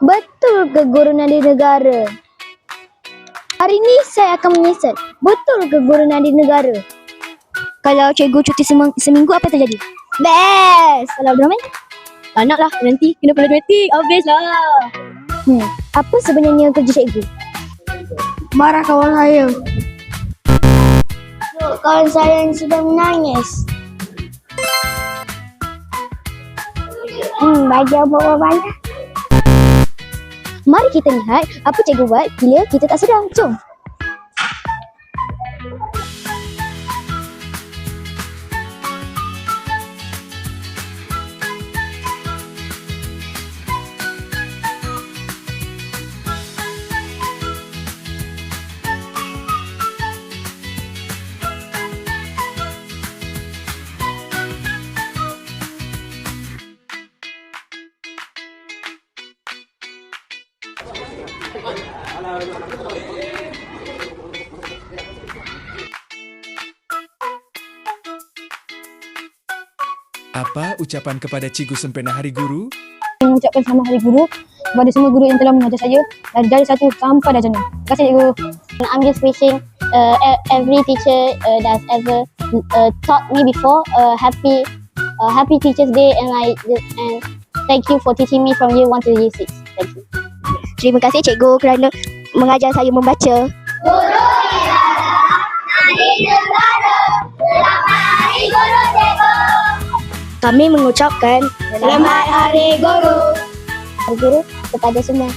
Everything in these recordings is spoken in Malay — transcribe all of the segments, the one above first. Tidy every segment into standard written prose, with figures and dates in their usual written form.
Betul ke guru nadi negara? Hari ni saya akan menyesal. Betul ke guru nadi negara? Kalau cikgu cuti seminggu apa terjadi? Best! Kalau Abdul Rahman? Tak nak lah, nanti kena pelajar matematik. Habis lah. Apa sebenarnya kerja cikgu? Marah kawan saya. Kawan saya yang sedang menangis. Bagi obat-obatan. Mari kita lihat apa cikgu buat bila kita tak sedang. Jom. Apa ucapan kepada Cikgu sempena Hari Guru? Saya mengucapkan selamat Hari Guru kepada semua guru yang telah mengajar saya dari darjah 1 sampai darjah 6. Terima kasih cikgu. I'm just wishing every teacher that's ever taught me before happy Teachers Day and thank you for teaching me from year 1 to year 6. Thank you. Terima kasih cikgu kerana mengajar saya membaca. Guru Hari Negara, selamat Hari Guru cikgu. Kami mengucapkan Selamat Hari Guru. Hari Guru kepada semua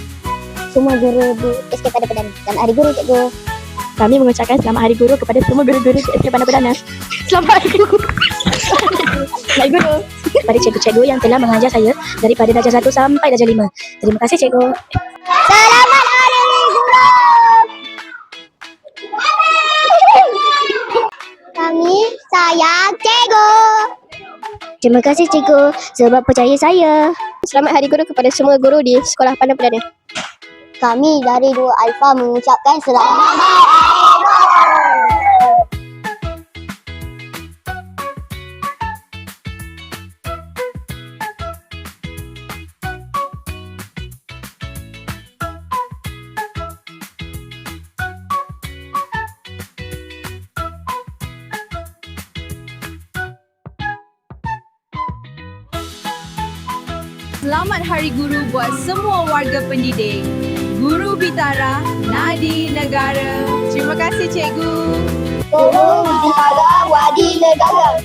guru di SK Padang Perdana dan Hari Guru cikgu. Kami mengucapkan selamat Hari Guru kepada semua guru-guru di SK Padang Perdana. Selamat Hari Guru. Hari Guru kepada cikgu-cikgu yang telah mengajar saya daripada darjah 1 sampai darjah 5. Terima kasih cikgu. Selamat Hari Guru. Kami sayang cikgu. Terima kasih cikgu sebab percaya saya. Selamat Hari Guru kepada semua guru di Sekolah Padang Perdana. Kami dari Dua Alfa mengucapkan selamat Hari Guru. Selamat Hari Guru buat semua warga pendidik. Guru Bitara, Nadi Negara. Terima kasih cikgu. Guru Bitara, Wadi Negara.